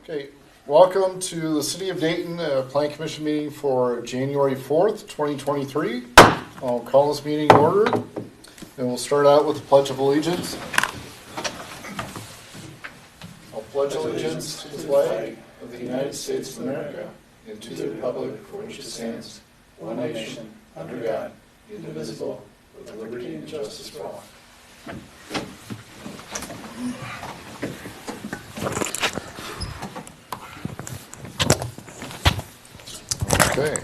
Okay, welcome to the City of Dayton Plan Commission meeting for January 4th, 2023. I'll call this meeting in order, and we'll start out with the Pledge of Allegiance. I'll pledge allegiance to the flag of the United States of America and to the republic for which it stands, one nation, under God, indivisible, with liberty and justice for all. Okay.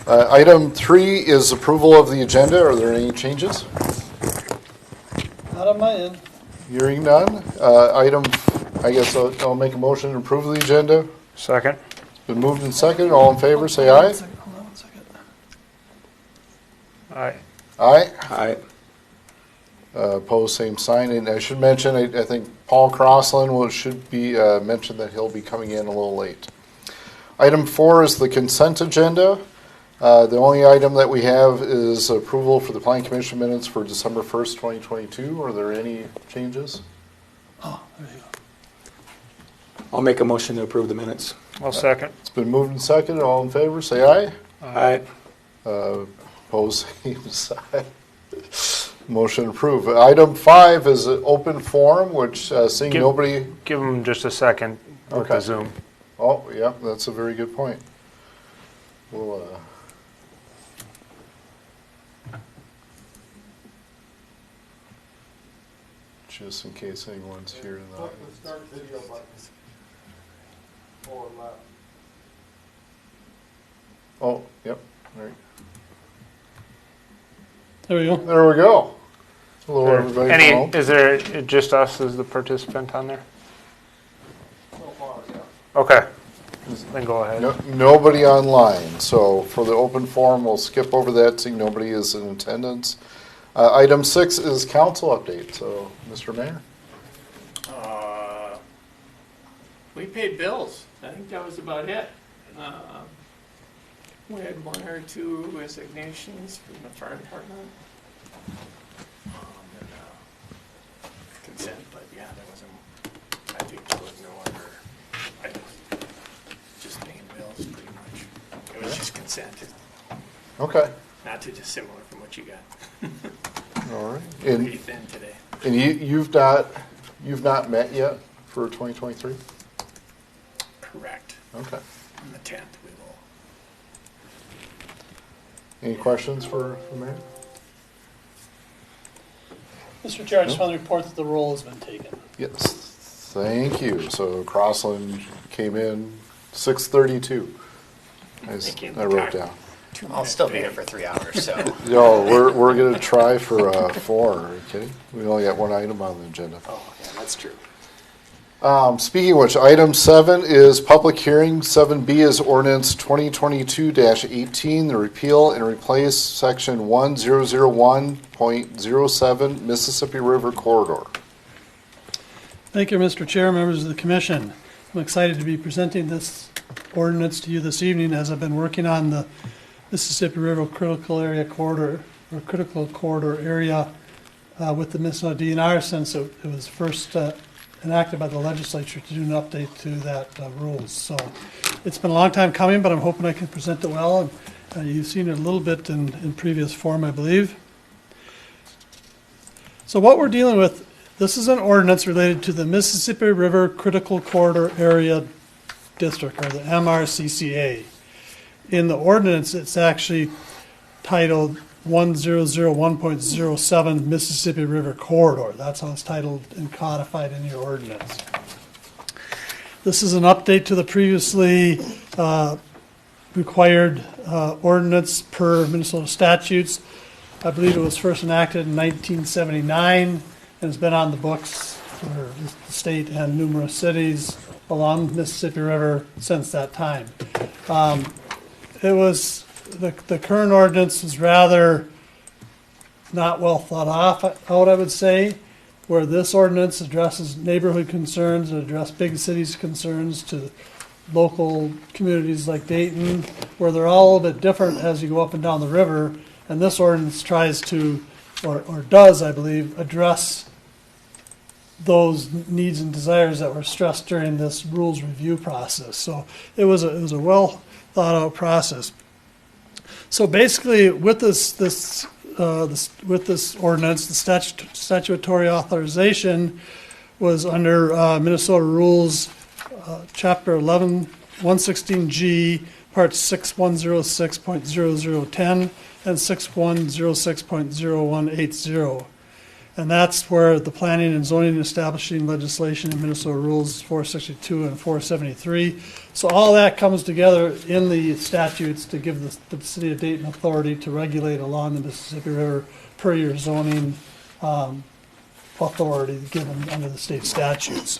Item 3 is approval of the agenda. Are there any changes? Not on my end. Hearing none. I guess I'll make a motion to approve the agenda. Second. It's been moved and seconded. All in favor, say aye. Hold on one second. Aye. Aye. Aye. Opposed, same sign. And I should mention, I think Paul Crossland should be mentioned that he'll be coming in a little late. Item 4 is the consent agenda. The only item that we have is approval for the Planning Commission minutes for December 1st, 2022. Are there any changes? Oh, there you go. I'll make a motion to approve the minutes. I'll second. It's been moved and seconded. All in favor, say aye. Aye. Opposed, same sign. Motion approved. Item 5 is an open forum, which seeing nobody. Give them just a second with Okay. the Zoom. Oh, yeah, that's a very good point. We'll, just in case anyone's here in the audience. Start video button. Forward left. Oh, yep, all right. There we go. There we go. Hello, everybody. Hello. Is there just us as the participant on there? So far, yeah. Okay. Then go ahead. Nobody online, so for the open forum, we'll skip over that, seeing nobody is in attendance. Item 6 is council update, so Mr. Mayor. We paid bills. I think that was about it. We had one or two resignations from the fire department. And, consent, but yeah, there wasn't, I think there was no other items. Just paying bills, pretty much. It was just consent, Okay, not too dissimilar from what you got. all right. Pretty And thin today. you've not met yet for 2023? Correct. Okay. On the 10th, we will. Any questions for Mayor? Mr. Chair, I just want to report that the roll has been taken. Yes, thank you. So Crossland came in 6:32. I wrote down. I'll still be here for 3 hours, so. No, we're gonna try for 4. Are you kidding? We only got one item on the agenda. Oh, yeah, that's true. Speaking of which, item 7 is public hearing. 7B is ordinance 2022-18, the repeal and replace section 1001.07 Mississippi River Corridor. Thank you, Mr. Chair, members of the commission. I'm excited to be presenting this ordinance to you this evening as I've been working on the Mississippi River Critical Area Corridor, or Critical Corridor area with the Minnesota DNR since it was first enacted by the legislature to do an update to that rules. So it's been a long time coming, but I'm hoping I can present it well. And you've seen it a little bit in previous form, I believe. So what we're dealing with, this is an ordinance related to the Mississippi River Critical Corridor Area District, or the MRCCA. In the ordinance, it's actually titled 1001.07 Mississippi River Corridor. That's how it's titled and codified in your ordinance. This is an update to the previously required ordinance per Minnesota statutes. I believe it was first enacted in 1979 and has been on the books for the state and numerous cities along the Mississippi River since that time. It was the current ordinance is rather not well thought out, I would say, where this ordinance addresses neighborhood concerns and address big cities' concerns to local communities like Dayton, where they're all a little bit different as you go up and down the river. And this ordinance tries to, or does, I believe, address those needs and desires that were stressed during this rules review process. So it was a well thought out process. So basically, with this ordinance, the statutory authorization was under Minnesota Rules, Chapter 11, 116G, Part 6106.0010 and 6106.0180. And that's where the planning and zoning establishing legislation in Minnesota Rules 462 and 473. So all that comes together in the statutes to give the city of Dayton authority to regulate along the Mississippi River per your zoning authority given under the state statutes.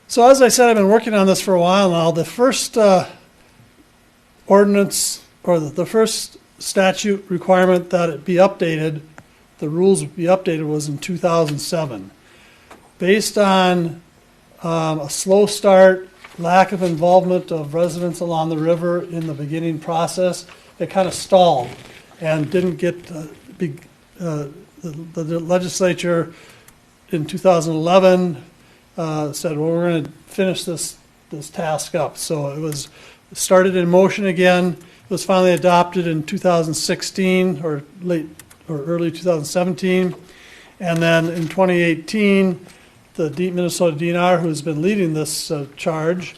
So as I said, I've been working on this for a while now. The first ordinance, or the first statute requirement that it be updated, the rules would be updated, was in 2007. Based on a slow start, lack of involvement of residents along the river in the beginning process, it kind of stalled and didn't get the legislature in 2011 said, well, we're going to finish this task up. So it was started in motion again. It was finally adopted in 2016 or early 2017. And then in 2018, the Minnesota DNR, who's been leading this charge,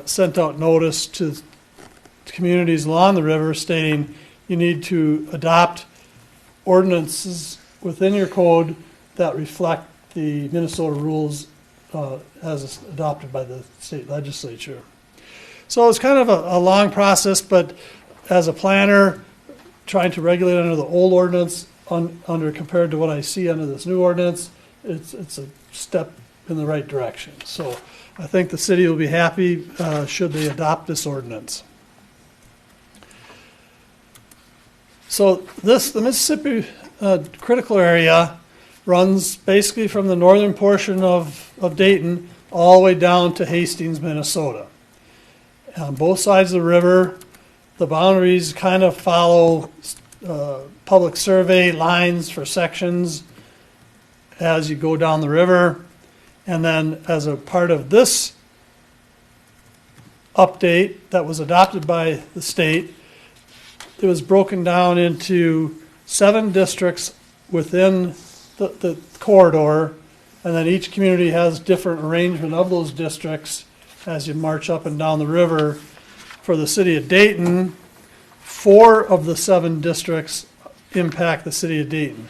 sent out notice to communities along the river stating you need to adopt ordinances within your code that reflect the Minnesota rules as adopted by the state legislature. So it's kind of a long process, but as a planner, trying to regulate under the old ordinance under compared to what I see under this new ordinance, it's a step in the right direction. So I think the city will be happy should they adopt this ordinance. So the Mississippi critical area runs basically from the northern portion of Dayton all the way down to Hastings, Minnesota. On both sides of the river, the boundaries kind of follow public survey lines for sections as you go down the river. And then as a part of this update that was adopted by the state, it was broken down into 7 districts within the corridor, and then each community has different arrangement of those districts as you march up and down the river. For the city of Dayton, 4 of the 7 districts impact the city of Dayton.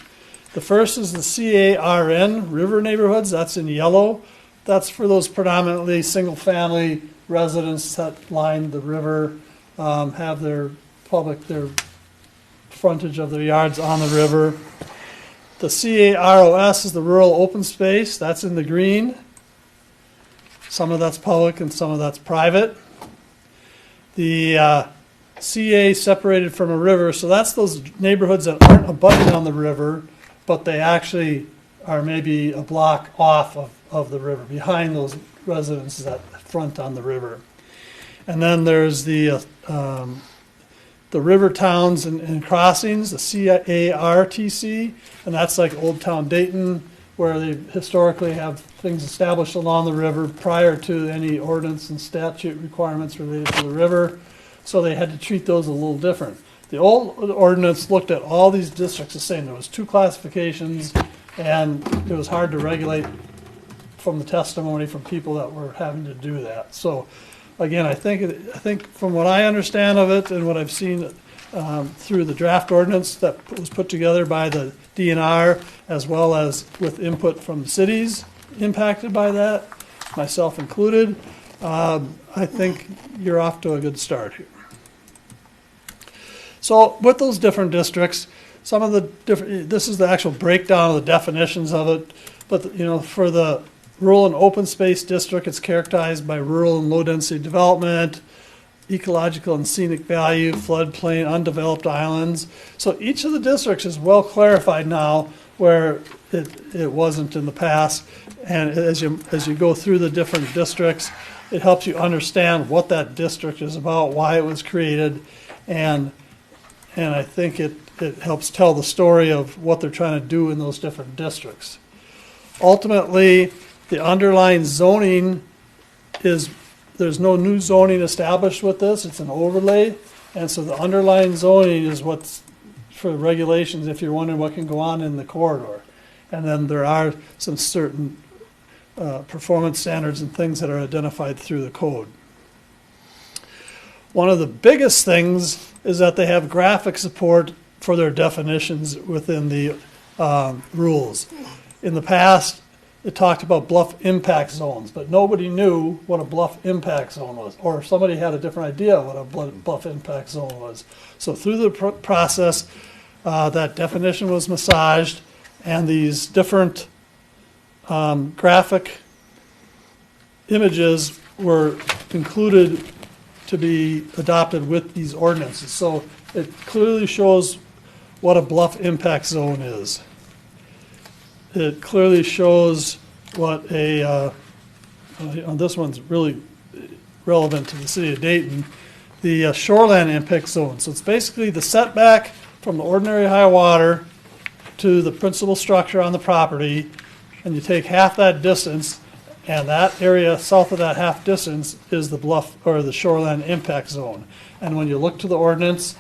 The first is the CARN, river neighborhoods, that's in yellow. That's for those predominantly single-family residents that line the river, have their frontage of their yards on the river. The CAROS is the rural open space, that's in the green. Some of that's public and some of that's private. The CA separated from a river, so that's those neighborhoods that aren't abutting on the river, but they actually are maybe a block off of the river, behind those residences that front on the river. And then there's the river towns and crossings, the CARTC, and that's like Old Town Dayton, where they historically have things established along the river prior to any ordinance and statute requirements related to the river. So they had to treat those a little different. The old ordinance looked at all these districts the same. There was 2 classifications, and it was hard to regulate from the testimony from people that were having to do that. So again, I think from what I understand of it and what I've seen through the draft ordinance that was put together by the DNR, as well as with input from the cities impacted by that, myself included, I think you're off to a good start here. So with those different districts, some of the different, this is the actual breakdown of the definitions of it, but for the rural and open space district, it's characterized by rural and low density development, ecological and scenic value, floodplain, undeveloped islands. So each of the districts is well clarified now where it wasn't in the past. And as you go through the different districts, it helps you understand what that district is about, why it was created, and and I think it helps tell the story of what they're trying to do in those different districts. Ultimately, the underlying zoning is, there's no new zoning established with this, it's an overlay, and so the underlying zoning is what's for regulations if you're wondering what can go on in the corridor. And then there are some certain performance standards and things that are identified through the code. One of the biggest things is that they have graphic support for their definitions within the rules. In the past, it talked about bluff impact zones, but nobody knew what a bluff impact zone was, or somebody had a different idea what a bluff impact zone was. So through the process, that definition was massaged, and these different graphic images were included to be adopted with these ordinances. So it clearly shows what a bluff impact zone is. It clearly shows what this one's really relevant to the city of Dayton, the shoreline impact zone. So it's basically the setback from the ordinary high water to the principal structure on the property, and you take half that distance, and that area south of that half distance is the bluff or the shoreline impact zone. And when you look to the ordinance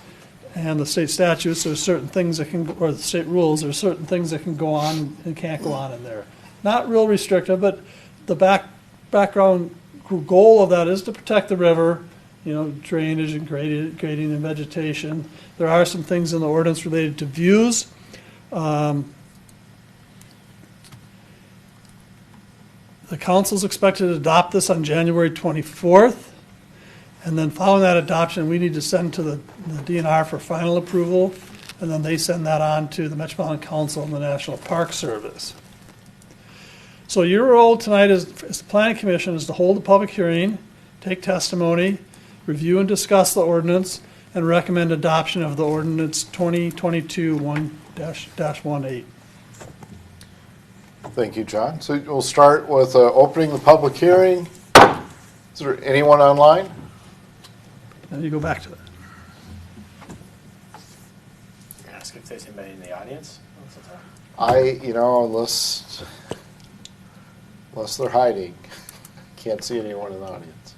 and the state statutes, there's certain things that can, or the state rules, there's certain things that can go on and can't go on in there. Not real restrictive, but the background goal of that is to protect the river, drainage and grading and vegetation. There are some things in the ordinance related to views. The council's expected to adopt this on January 24th. And then following that adoption, we need to send to the DNR for final approval. And then they send that on to the Metropolitan Council and the National Park Service. So your role tonight as the Planning Commission is to hold a public hearing, take testimony, review and discuss the ordinance, and recommend adoption of the ordinance 2022-1-18. Thank you, John. So we'll start with opening the public hearing. Is there anyone online? And you go back to that. Ask if there's anybody in the audience. Unless they're hiding, can't see anyone in the audience.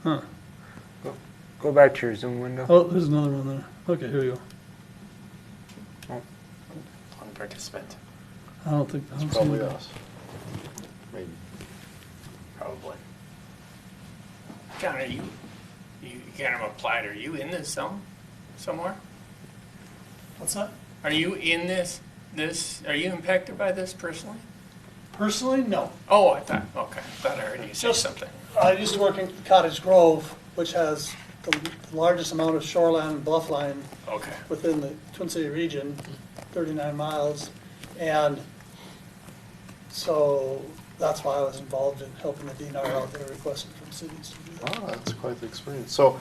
Huh. Go back to your Zoom window. Oh, there's another one there. Okay, here we go. One participant, I don't see Probably it. us. Maybe. probably. John, are you kind of applied, are you in this zone somewhere? What's that? Are you in this, are you impacted by this personally? Personally, no. Oh, I thought I heard you say Just- something. I used to work in Cottage Grove, which has the largest amount of shoreline and bluff line Okay. within the Twin City region, 39 miles. And so that's why I was involved in helping the DNR out there, requesting from cities to do that. Oh, that's quite the experience. So,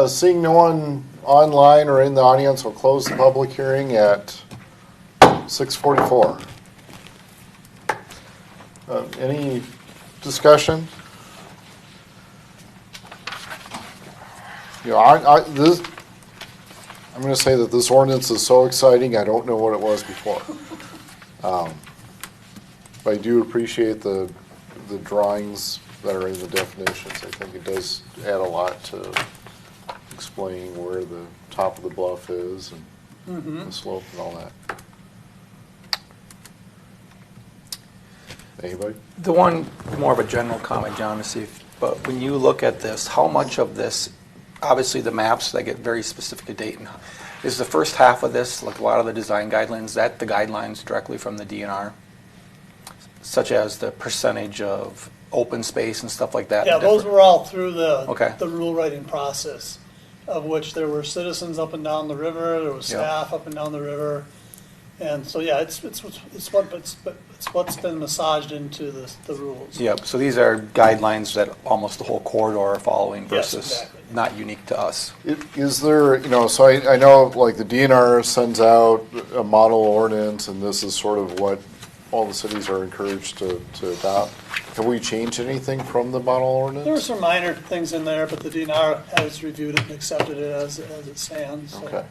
seeing no one online or in the audience, we'll close the public hearing at 6:44. Any discussion? I'm going to say that this ordinance is so exciting, I don't know what it was before. But I do appreciate the drawings that are in the definitions. I think it does add a lot to explaining where the top of the bluff is and the slope and all that. Anybody? The one, more of a general comment, John, to see if, but when you look at this, how much of this, obviously the maps, they get very specific to Dayton. Is the first half of this, like a lot of the design guidelines, that the guidelines directly from the DNR? Such as the percentage of open space and stuff like that? Yeah, those were all through Okay. the rule writing process, of which there were citizens up and down the river, there was Yeah. staff up and down the river. And so, yeah, it's what's been massaged into the rules. Yep, so these are guidelines that almost the whole corridor are following Yes, versus exactly. not unique to us. Is there, so I know like the DNR sends out a model ordinance and this is sort of what all the cities are encouraged to adopt. Have we changed anything from the model ordinance? There were some minor things in there, but the DNR has reviewed it and accepted it as it stands. So. Okay.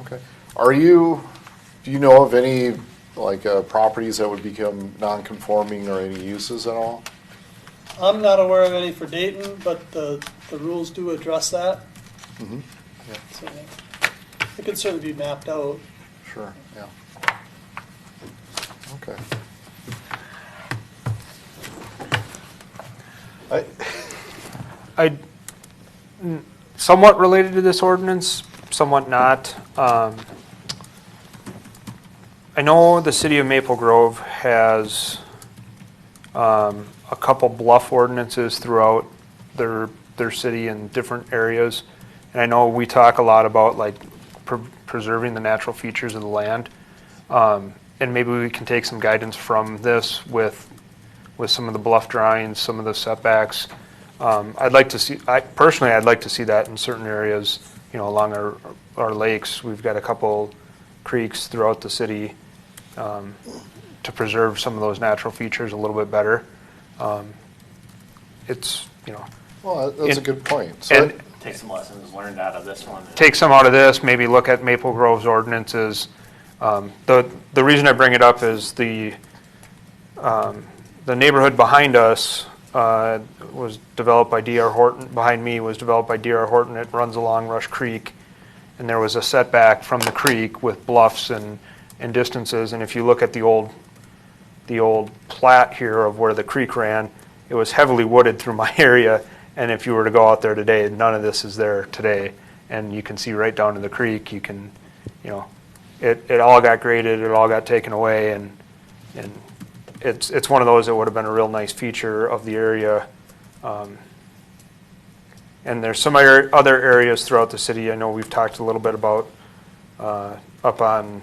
Okay. Do you know of any, like, properties that would become non-conforming or any uses at all? I'm not aware of any for Dayton, but the rules do address that. Mm-hmm. Yeah, So it could certainly be mapped out. sure, yeah. Okay. Somewhat related to this ordinance, somewhat not. I know the city of Maple Grove has a couple bluff ordinances throughout their city in different areas. And I know we talk a lot about like preserving the natural features of the land. And maybe we can take some guidance from this with some of the bluff drawings, some of the setbacks. I'd like to see that in certain areas, along our lakes. We've got a couple creeks throughout the city to preserve some of those natural features a little bit better. Well, that's a good point. So And Take some lessons learned out of this one. take some out of this, maybe look at Maple Grove's ordinances. The reason I bring it up is the neighborhood behind us was developed by D.R. Horton. Behind me was developed by D.R. Horton. It runs along Rush Creek, and there was a setback from the creek with bluffs and distances. And if you look at the old plat here of where the creek ran, it was heavily wooded through my area. And if you were to go out there today, none of this is there today. And you can see right down to the creek. You can, it all got graded. It all got taken away, and it's one of those that would have been a real nice feature of the area. And there's some other areas throughout the city. I know we've talked a little bit about up on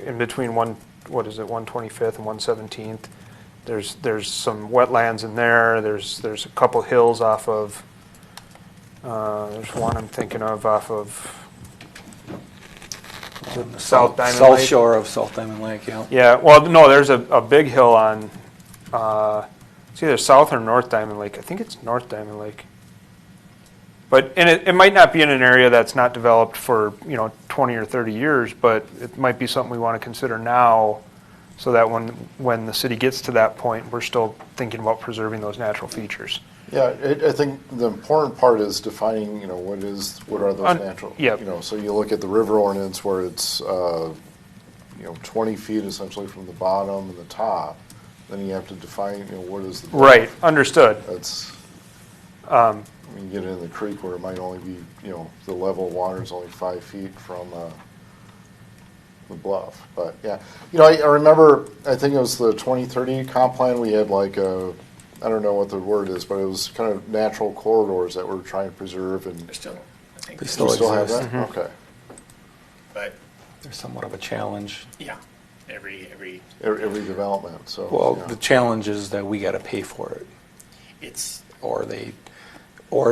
in between 125th and 117th. There's some wetlands in there. There's a couple hills off of. There's one I'm thinking of off of the South Diamond South Lake. shore of South Diamond Lake, yeah. Yeah, well, no, there's a big hill on, it's either South or North Diamond Lake. I think it's North Diamond Lake. And it might not be in an area that's not developed for, 20 or 30 years, but it might be something we want to consider now so that when the city gets to that point, we're still thinking about preserving those natural features. Yeah, I think the important part is defining, what are those natural. yep. So you look at the river ordinance where it's, 20 feet essentially from the bottom and the top. Then you have to define, what is the. Right, understood. That's, you get in the creek where it might only be, the level of water is only 5 feet from the bluff. But yeah, I remember, I think it was the 2030 comp plan, we had like I don't know what the word is, but it was kind of natural corridors that we're trying to preserve, and They're still, I think, They we still still have exist. that? Okay. but They're somewhat of a challenge. yeah, every Every development, so. Well, yeah. the challenge is that we got to pay for it, it's or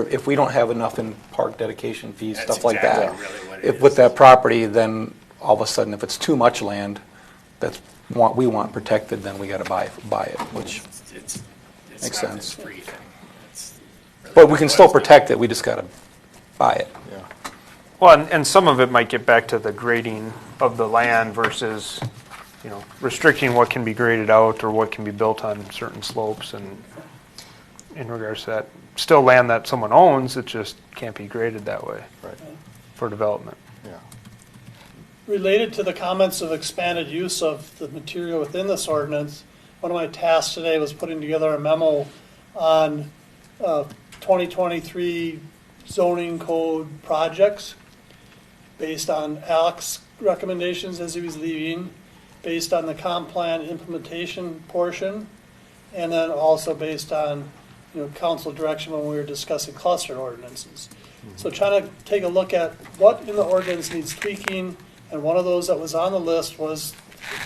if we don't have enough in park dedication fees, That's stuff like exactly that. really what it If is. with that property, then all of a sudden, if it's too much land, we want protected, then we got to buy it, which. it's Makes not sense. this free thing. It's really But we what can it still boils down protect it. We just got to buy it. Yeah. Well, and some of it might get back to the grading of the land versus, restricting what can be graded out or what can be built on certain slopes, and in regards to that, still land that someone owns, it just can't be graded that way Right, for development. yeah. Related to the comments of expanded use of the material within this ordinance, one of my tasks today was putting together a memo on 2023 zoning code projects based on Alex's recommendations as he was leaving, based on the comp plan implementation portion, and then also based on, council direction when we were discussing cluster ordinances. So trying to take a look at what in the ordinance needs tweaking, and one of those that was on the list was,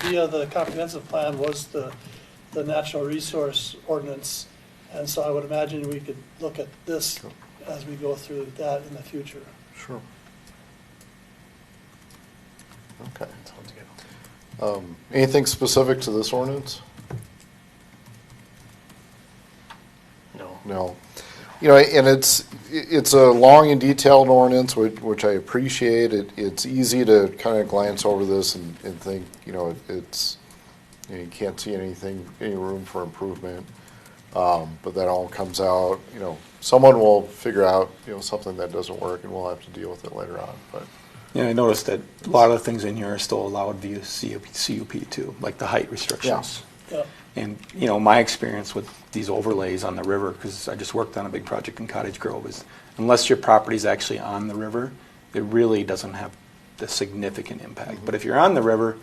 via the comprehensive plan, was the natural resource ordinance. And so I would imagine we could look at this as we go through that in the future. Sure. Okay. sounds good. Anything specific to this ordinance? No. No. You know, and it's a long and detailed ordinance, which I appreciate. It's easy to kind of glance over this and think, you know, you can't see any room for improvement. But that all comes out, you know, someone will figure out, you know, something that doesn't work, and we'll have to deal with it later on. But Yeah, I noticed that a lot of the things in here are still allowed via CUP too, like the height restrictions. Yeah. And, you know, my experience with these overlays on the river, because I just worked on a big project in Cottage Grove, is unless your property's actually on the river, it really doesn't have the significant impact. But if you're on the river,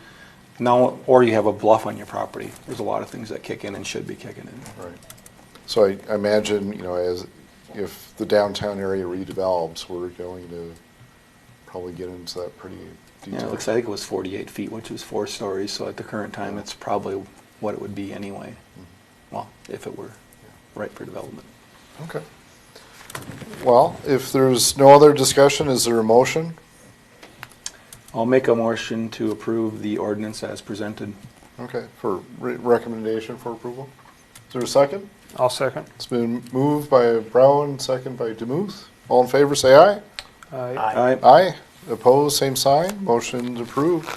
now, or you have a bluff on your property, there's a lot of things that kick in and should be kicking in. right. So I imagine, you know, if the downtown area redevelops, we're going to probably get into that pretty Yeah, it detailed. looks, I think it was 48 feet, which is 4 stories, so at the current time, it's probably what it would be anyway. Well, if it were right for development. Okay. Well, if there's no other discussion, is there a motion? I'll make a motion to approve the ordinance as presented. Okay, for recommendation for approval. Is there a second? I'll second. It's been moved by Brown, second by Demuth. All in favor, say aye. Aye. Aye. Aye. Opposed, same sign. Motion's approved.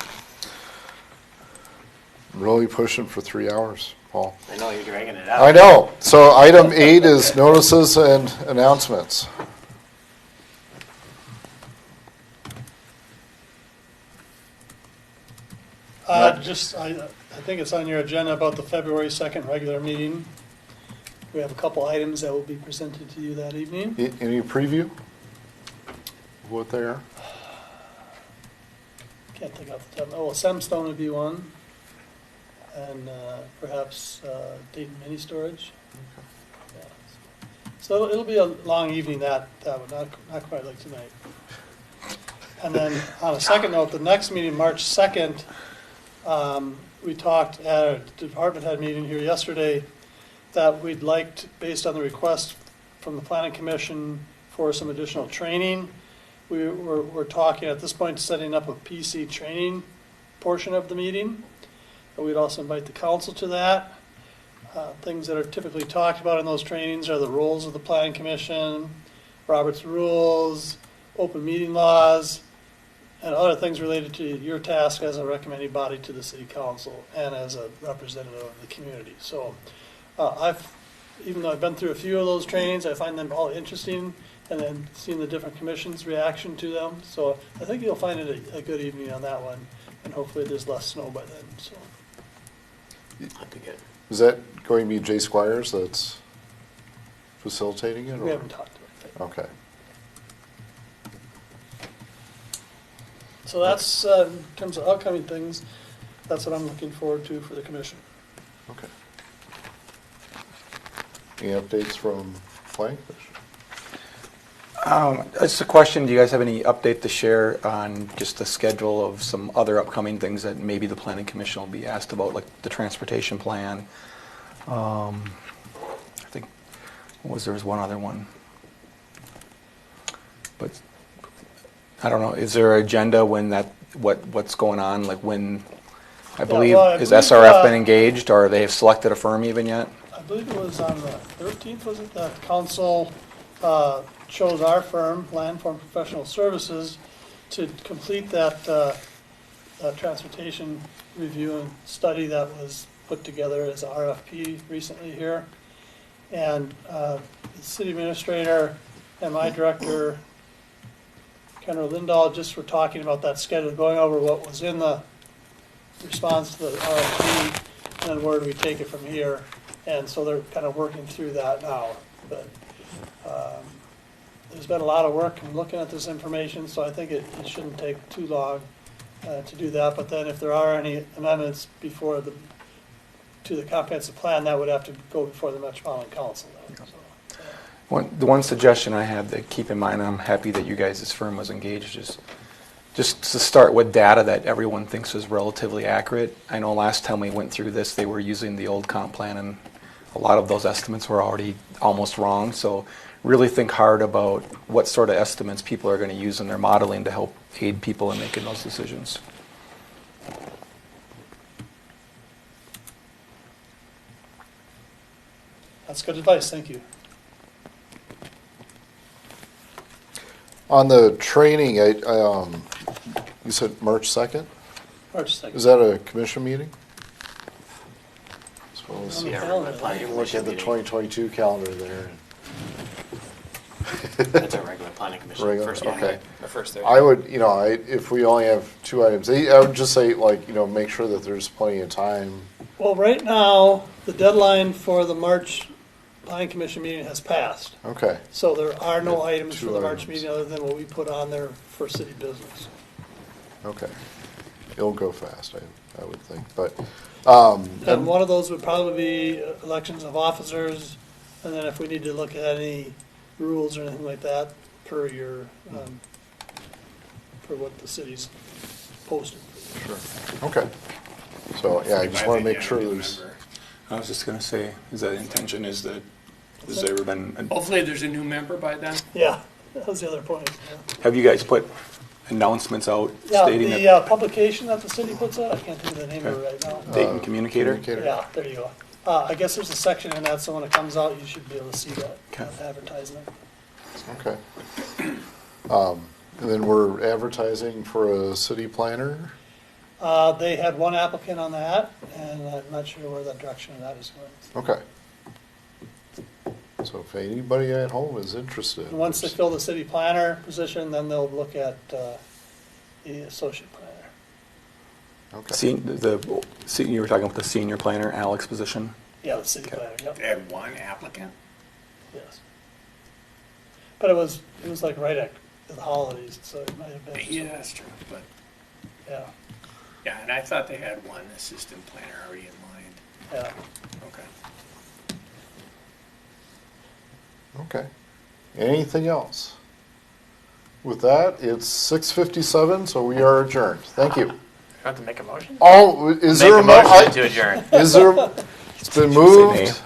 Really pushing for 3 hours, Paul. I know you're dragging it out. I know. So item 8 is notices and announcements. I think it's on your agenda about the February 2nd regular meeting. We have a couple items that will be presented to you that evening. Any preview of what they are? Can't think off the top. Oh, well, Semstone would be one. And perhaps Dayton Mini Storage. Yeah. So it'll be a long evening that would not quite like tonight. And then on a second note, the next meeting, March 2nd, we talked at a department head meeting here yesterday that we'd like, based on the request from the Planning Commission for some additional training, we're talking at this point setting up a PC training portion of the meeting. And we'd also invite the council to that. Things that are typically talked about in those trainings are the roles of the Planning Commission, Robert's rules, open meeting laws, and other things related to your task as a recommending body to the city council and as a representative of the community. So even though I've been through a few of those trainings, I find them all interesting, and then seeing the different commissions' reaction to them. So I think you'll find it a good evening on that one, and hopefully there's less snow by then. So That'd be good. Is that going to be Jay Squires that's facilitating it? we or- haven't talked about it. Okay. So that's, in terms of upcoming things, that's what I'm looking forward to for the commission. Okay. Any updates from Planning Commission? Just a question, do you guys have any update to share on just the schedule of some other upcoming things that maybe the Planning Commission will be asked about, like the transportation plan? I think, there was one other one. But I don't know, is there an agenda when what's going on, like when, I believe, well, I has believe, SRF been engaged, or they have selected a firm even yet? I believe it was on the 13th, was it, that council chose our firm, Landform Professional Services, to complete that transportation review and study that was put together as a RFP recently here. And the city administrator and my director, Kendra Lindahl, just were talking about that schedule, going over what was in the response to the RFP, and then where do we take it from here. And so they're kind of working through that now. But there's been a lot of work in looking at this information, so I think it shouldn't take too long to do that. But then if there are any amendments to the comprehensive plan, that would have to go before the Metropolitan Council. So, The one suggestion I had to keep in mind, and I'm happy that you guys, this firm was engaged, is just to start with data that everyone thinks is relatively accurate. I know last time we went through this, they were using the old comp plan, and a lot of those estimates were already almost wrong. So really think hard about what sort of estimates people are going to use in their modeling to help aid people in making those decisions. that's good advice, thank you. On the training, you said March 2nd? March 2nd. Is that a commission meeting? Suppose. On the Yeah, calendar. regular planning Look commission at the meeting. 2022 calendar there. That's a regular planning commission, Regular, first one, okay. the first Thursday. I would, if we only have 2 items, I would just say, make sure that there's plenty of time. Well, right now, the deadline for the March Planning Commission meeting has passed. Okay, So there are no items for Two the March items. meeting other than what we put on there for city business. okay. It'll go fast, I would think, but, And one of those would probably be elections of officers, and then if we need to look at any rules or anything like that per your, for what the city's posted. sure, okay. So, yeah, I just want to make sure there's, I was just gonna say, is that intention, is that, has there ever been, Hopefully there's a new member by then. Yeah, that was the other point. Yeah. have you guys put announcements out Yeah, stating the that publication that the city puts out, I can't think of the name of it right now. Dayton Communicator? Yeah, there you go. I guess there's a section in that, so when it comes out, you should be able to see that Okay. advertisement. okay. And then we're advertising for a city planner? They had one applicant on that, and I'm not sure where the direction of that is going. Okay. So if anybody at home is interested. And once they fill the city planner position, then they'll look at the associate planner. Okay. You were talking about the senior planner, Alex position? Yeah, the city Okay. planner, yep, They had one applicant. yes. But it was like right at the holidays, so it might have been. Yeah, that's true, but, Yeah, yeah, and I thought they had one assistant planner already in mind. yeah. Okay. Okay. Anything else? With that, it's 6:57, so we are adjourned. Thank you. You have to make a motion? Oh, is Make there a a motion to adjourn. Is there, it's been nay. moved.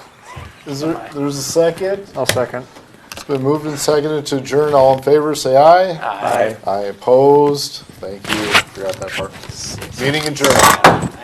There's a second? I'll second. It's been moved and seconded to adjourn. All in favor, say aye. Aye. Aye opposed. Thank you. Forgot that part. Meeting adjourned.